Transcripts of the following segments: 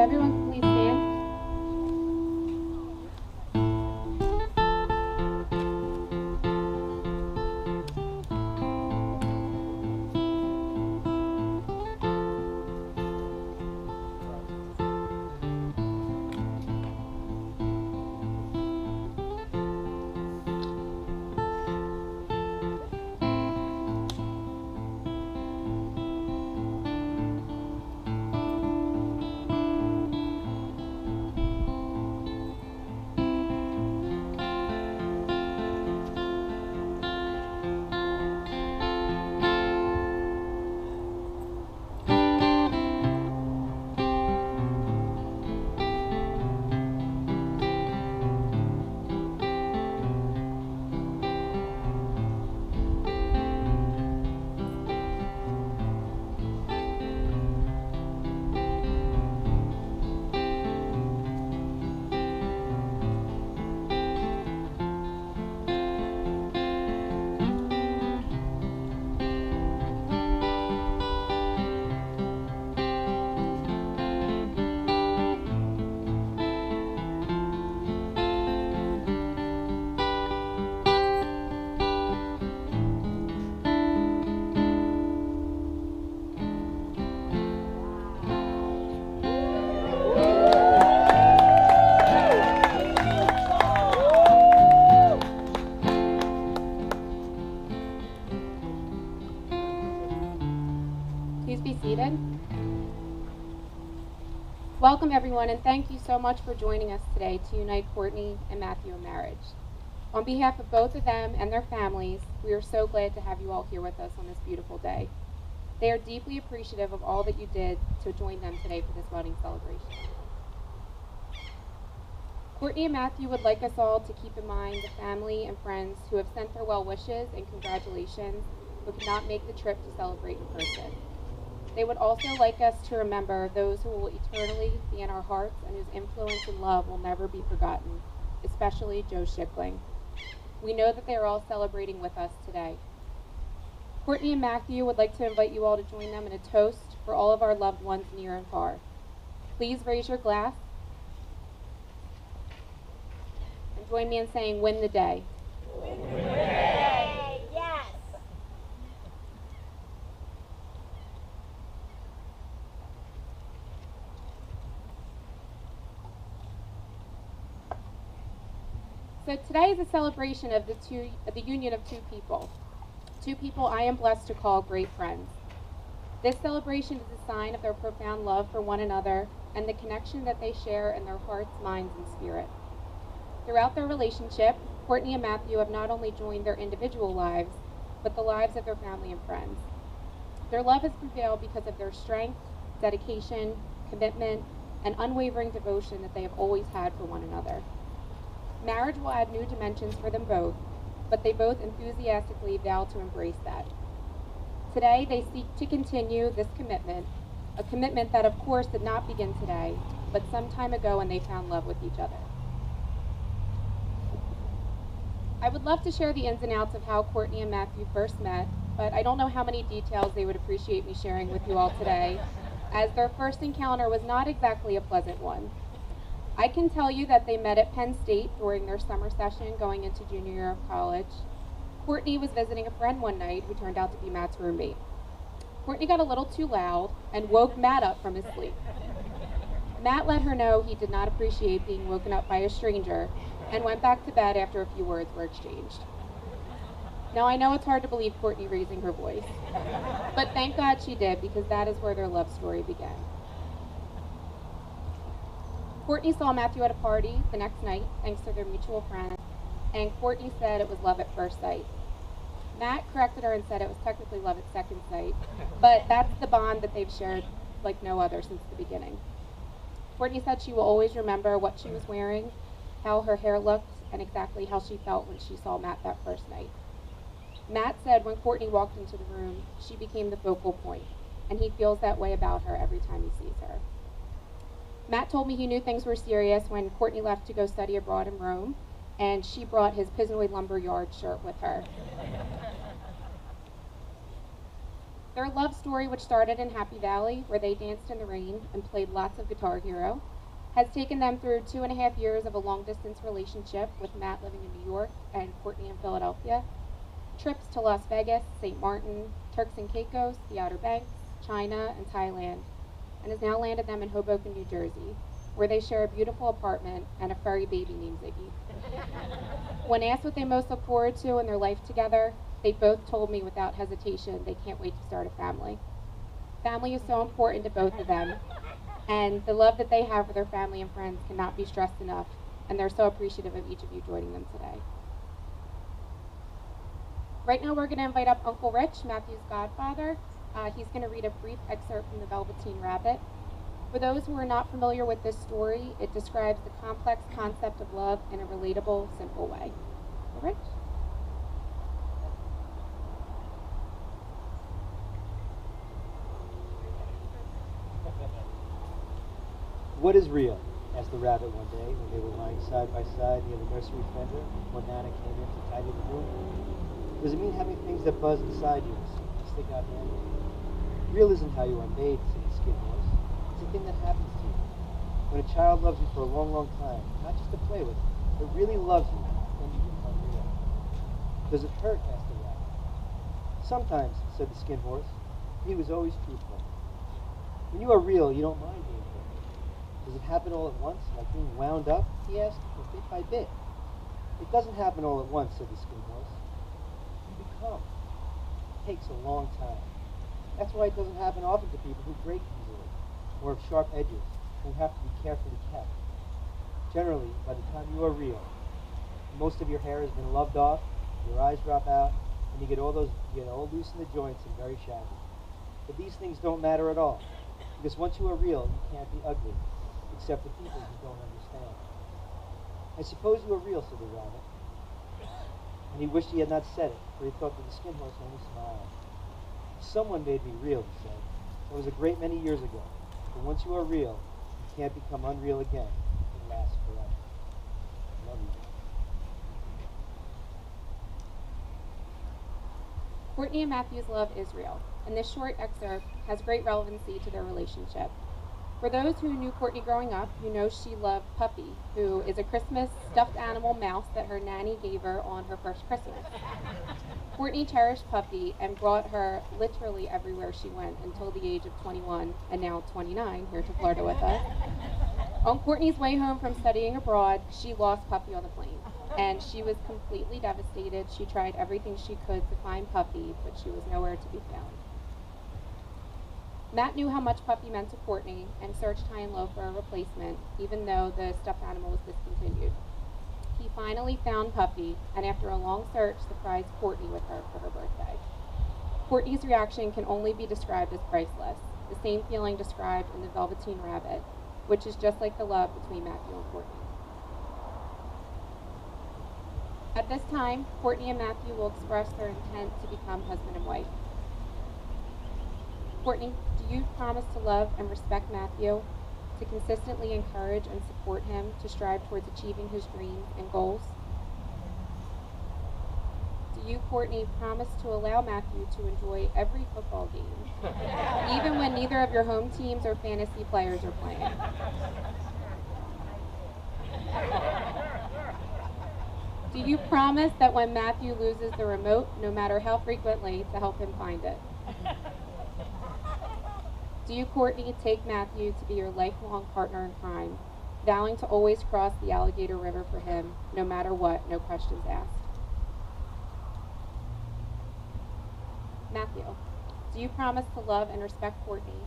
everyone please stand? Please be seated. Welcome everyone, and thank you so much for joining us today to unite Courtney and Matthew in marriage. On behalf of both of them and their families, we are so glad to have you all here with us on this beautiful day. They are deeply appreciative of all that you did to join them today for this wedding celebration. Courtney and Matthew would like us all to keep in mind the family and friends who have sent their well wishes and congratulations but could not make the trip to celebrate in person. They would also like us to remember those who will eternally be in our hearts and whose influence and love will never be forgotten, especially Joe Schickling. We know that they are all celebrating with us today. Courtney and Matthew would like to invite you all to join them in a toast for all of our loved ones near and far. Please raise your glass and join me in saying, "Win the day." Win the day. Yes. So today is a celebration of the union of two people I am blessed to call great friends. This celebration is a sign of their profound love for one another and the connection that they share in their hearts, minds, and spirit. Throughout their relationship, Courtney and Matthew have not only joined their individual lives, but the lives of their family and friends. Their love has prevailed because of their strength, dedication, commitment, and unwavering devotion that they have always had for one another. Marriage will add new dimensions for them both, but they both enthusiastically vow to embrace that. Today, they seek to continue this commitment, a commitment that of course did not begin today, but some time ago when they found love with each other. I would love to share the ins and outs of how Courtney and Matthew first met, but I don't know how many details they would appreciate me sharing with you all today, as their first encounter was not exactly a pleasant one. I can tell you that they met at Penn State during their summer session going into junior year of college. Courtney was visiting a friend one night who turned out to be Matt's roommate. Courtney got a little too loud and woke Matt up from his sleep. Matt let her know he did not appreciate being woken up by a stranger and went back to bed after a few words were exchanged. Now I know it's hard to believe Courtney raising her voice, but thank God she did, because that is where their love story began. Courtney saw Matthew at a party the next night, thanks to their mutual friend, and Courtney said it was love at first sight. Matt corrected her and said it was technically love at second sight, but that's the bond that they've shared like no other since the beginning. Courtney said she will always remember what she was wearing, how her hair looked, and exactly how she felt when she saw Matt that first night. Matt said when Courtney walked into the room, she became the focal point, and he feels that way about her every time he sees her. Matt told me he knew things were serious when Courtney left to go study abroad in Rome, and she brought his Pisnoy Lumber Yard shirt with her. Their love story, which started in Happy Valley, where they danced in the rain and played lots of Guitar Hero, has taken them through 2.5 years of a long-distance relationship with Matt living in New York and Courtney in Philadelphia, trips to Las Vegas, St. Martin, Turks and Caicos, the Outer Banks, China, and Thailand, and has now landed them in Hoboken, New Jersey, where they share a beautiful apartment and a furry baby named Ziggy. When asked what they most look forward to in their life together, they both told me without hesitation they can't wait to start a family. Family is so important to both of them, and the love that they have for their family and friends cannot be stressed enough, and they're so appreciative of each of you joining them today. Right now we're going to invite up Uncle Rich, Matthew's godfather. He's going to read a brief excerpt from the Velveteen Rabbit. For those who are not familiar with this story, it describes the complex concept of love in a relatable, simple way. Uncle Rich? What is real? Asked the rabbit one day when they were lying side by side near the nursery fender when Nana came in to tidy the room. Does it mean having things that buzz inside you and stick out handy? Real isn't how you are made, said the skin horse. It's a thing that happens to you. When a child loves you for a long, long time, not just to play with, but really loves you, then you become real. Does it hurt? Asked the rabbit. Sometimes, said the skin horse. He was always truthful. When you are real, you don't mind being hurt. Does it happen all at once, like being wound up? He asked, or bit by bit. It doesn't happen all at once, said the skin horse. You become. It takes a long time. That's why it doesn't happen often to people who break easily, or have sharp edges, who have to be carefully kept. Generally, by the time you are real, most of your hair has been loved off, your eyes drop out, and you get all loose in the joints and very shabby. But these things don't matter at all, because once you are real, you can't be ugly, except for people who don't understand. I suppose you are real, said the rabbit. And he wished he had not said it, for he thought that the skin horse only smiled. Someone made me real, he said. It was a great many years ago. But once you are real, you can't become unreal again. It lasts forever. Love you. Courtney and Matthew's love is real, and this short excerpt has great relevancy to their relationship. For those who knew Courtney growing up, you know she loved Puppy, who is a Christmas stuffed animal mouse that her nanny gave her on her first Christmas. Courtney cherished Puppy and brought her literally everywhere she went until the age of 21, and now 29, here to Florida with us. On Courtney's way home from studying abroad, she lost Puppy on the plane, and she was completely devastated. She tried everything she could to find Puppy, but she was nowhere to be found. Matt knew how much Puppy meant to Courtney and searched high and low for a replacement, even though the stuffed animal was discontinued. He finally found Puppy, and after a long search, surprised Courtney with her for her birthday. Courtney's reaction can only be described as priceless, the same feeling described in the Velveteen Rabbit, which is just like the love between Matthew and Courtney. At this time, Courtney and Matthew will express their intent to become husband and wife. Courtney, do you promise to love and respect Matthew, to consistently encourage and support him to strive towards achieving his dreams and goals? Do you, Courtney, promise to allow Matthew to enjoy every football game, even when neither of your home teams or fantasy players are playing? Do you promise that when Matthew loses the remote, no matter how frequently, to help him find it? Do you, Courtney, take Matthew to be your lifelong partner in crime, vowing to always cross the Alligator River for him, no matter what, no questions asked? Matthew, do you promise to love and respect Courtney,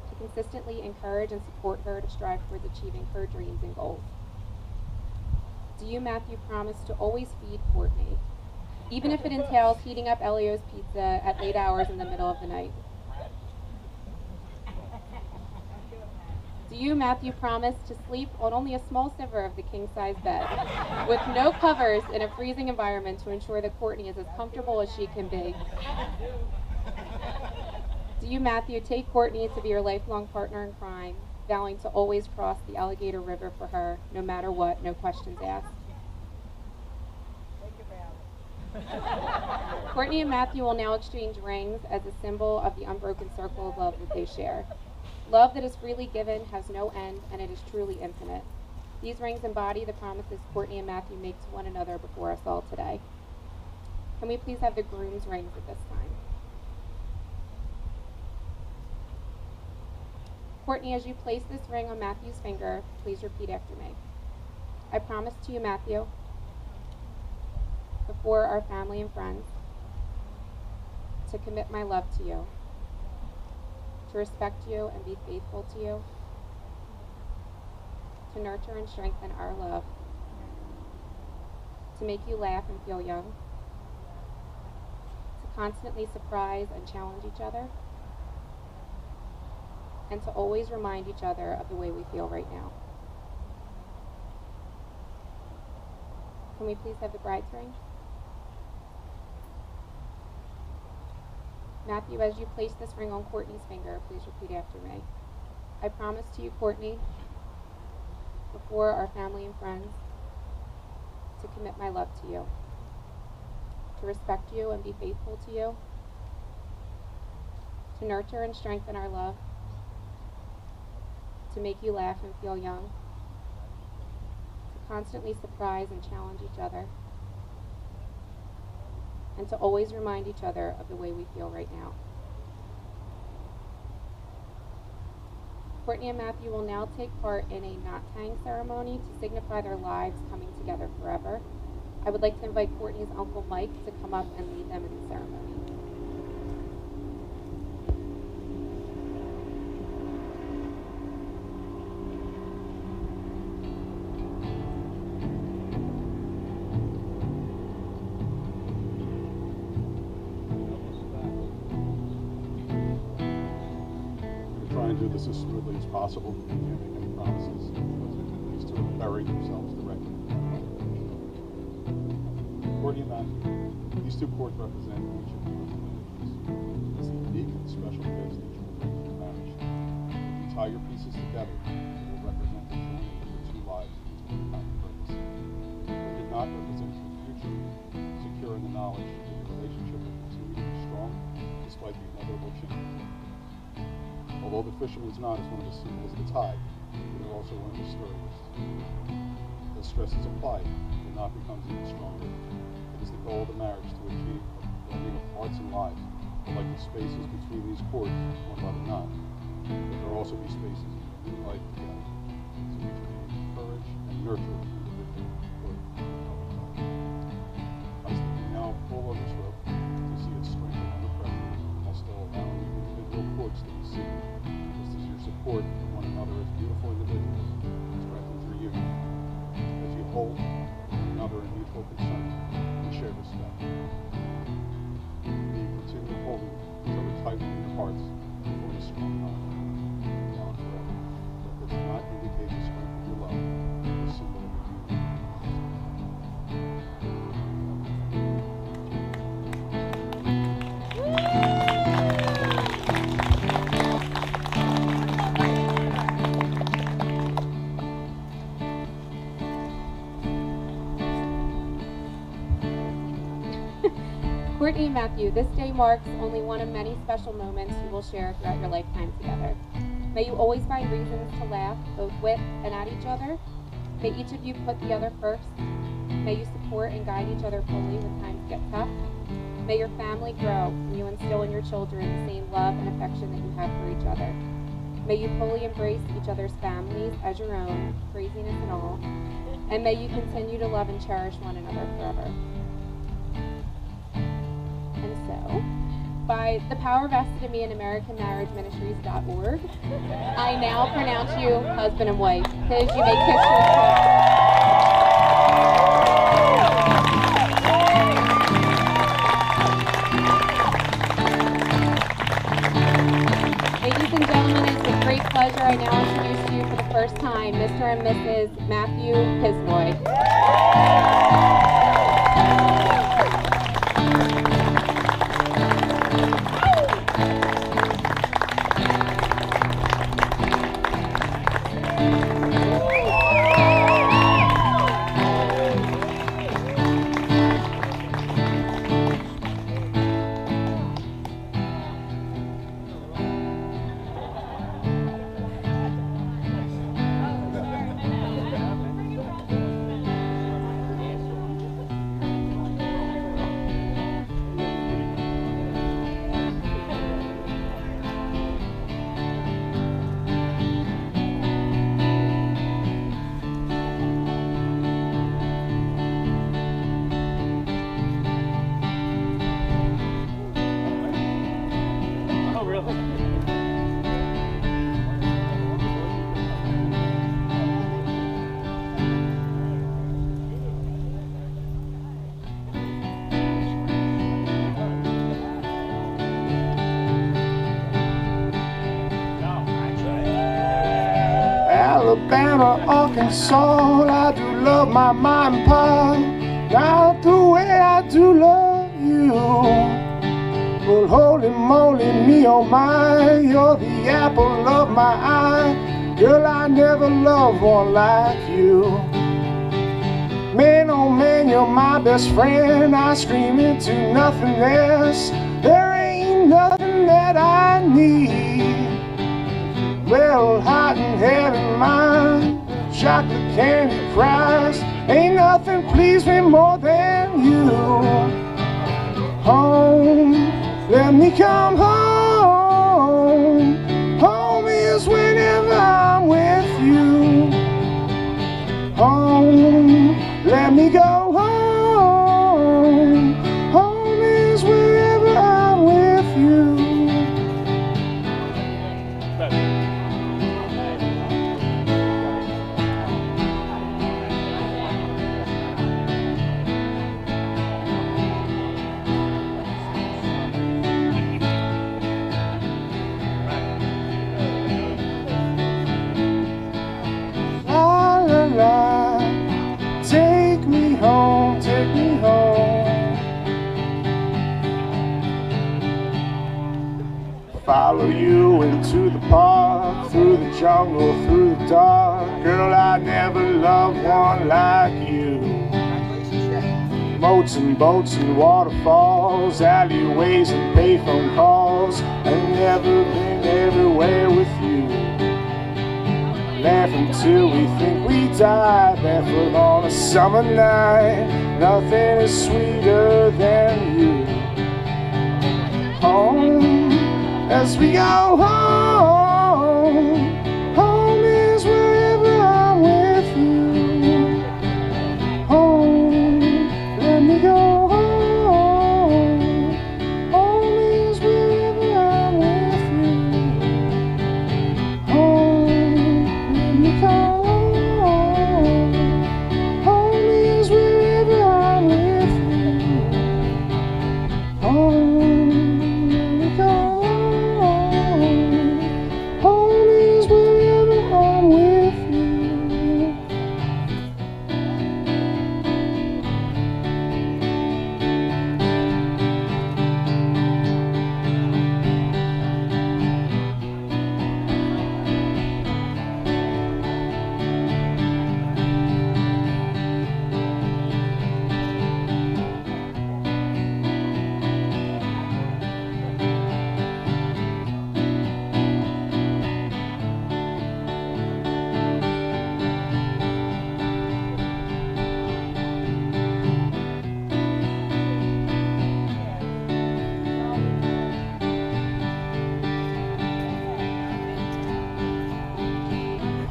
to consistently encourage and support her to strive towards achieving her dreams and goals? Do you, Matthew, promise to always feed Courtney, even if it entails heating up Elio's pizza at late hours in the middle of the night? Do you, Matthew, promise to sleep on only a small sliver of the king-size bed, with no covers in a freezing environment to ensure that Courtney is as comfortable as she can be? Do you, Matthew, take Courtney to be your lifelong partner in crime, vowing to always cross the Alligator River for her, no matter what, no questions asked? Courtney and Matthew will now exchange rings as a symbol of the unbroken circle of love that they share. Love that is freely given has no end, and it is truly infinite. These rings embody the promises Courtney and Matthew make to one another before us all today. Can we please have the groom's rings at this time? Courtney, as you place this ring on Matthew's finger, please repeat after me. I promise to you, Matthew, before our family and friends, to commit my love to you, to respect you and be faithful to you, to nurture and strengthen our love, to make you laugh and feel young, to constantly surprise and challenge each other, and to always remind each other of the way we feel right now. Can we please have the bride's ring? Matthew, as you place this ring on Courtney's finger, please repeat after me. I promise to you, Courtney, before our family and friends, to commit my love to you, to respect you and be faithful to you, to nurture and strengthen our love, to make you laugh and feel young, to constantly surprise and challenge each other, and to always remind each other of the way we feel right now. Courtney and Matthew will now take part in a knot tying ceremony to signify their lives coming together forever. I would like to invite Courtney's uncle Mike to come up and lead them in the ceremony. Do this as smoothly as possible. You can't make any promises. These two have buried themselves directly. Courtney and Matthew, these two cords represent each of your relationships. It's the unique and special gifts that you will bring to your marriage. If you tie your pieces together, it will represent the joining of your two lives into a common purpose. They did not represent your future, secure in the knowledge that your relationship will continue to be strong despite the inevitable change. Although the fisherman's knot is one of the symbols of the tide, it is also one of the stories. As stress is applied, the knot becomes even stronger. It is the goal of the marriage to achieve a blending of hearts and lives, but like the spaces between these cords, one by the knot, there will also be spaces in new life together, so each can encourage and nurture the individual cord. By sticking now pull on this rope to see it strengthen under pressure, while still allowing the individual cords to be seen. Just as your support for one another as beautiful individuals strengthens your union. As you hold one another in mutual concern and share respect. May you continue holding each other tightly in your hearts for a strong knot, now and forever. Let this not indicate the strength of your love, but the symbol of your union. Courtney and Matthew, this day marks only one of many special moments you will share throughout your lifetime together. May you always find reasons to laugh, both with and at each other. May each of you put the other first. May you support and guide each other fully when times get tough. May your family grow and you instill in your children the same love and affection that you have for each other. May you fully embrace each other's families as your own, craziness and all. And may you continue to love and cherish one another forever. And so, by the power vested in me in AmericanMarriageMinistries.org, I now pronounce you husband and wife. Because you may kiss your Ladies and gentlemen, it's with great pleasure I now introduce to you for the first time Mr. and Mrs. Matthew Pisnoy. Alabama, Arkansas. I do love my mom and pa, not the way I do love you. Well, holy moly, me oh my, you're the apple of my eye. Girl, I never loved one like you. Man, oh man, you're my best friend. I scream into nothingness. There ain't nothing that I need. Well, hot and heavy mine, chocolate candy cries. Ain't nothing please me more than you. Home, let me come home. Home is whenever I'm with you. Home, let me go home. Home is wherever I'm with you. Take me home, take me home. Follow you into the park, through the jungle, through the dark. Girl, I never loved one like you. Moats and boats and waterfalls, alleyways and payphone calls. I've never been everywhere with you. Laugh until we think we die, barefoot on a summer night. Nothing is sweeter than you. Home, as we go home. Home is wherever I'm with you. Home, let me go home. Home is wherever I'm with you. Home, let me go home. Home is wherever I'm with you. Home, let me go home. Home is wherever I'm with you.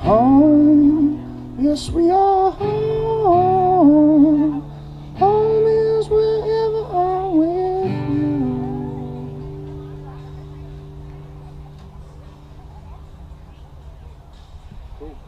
Home, yes we are home. Home is wherever I'm with you. Cool.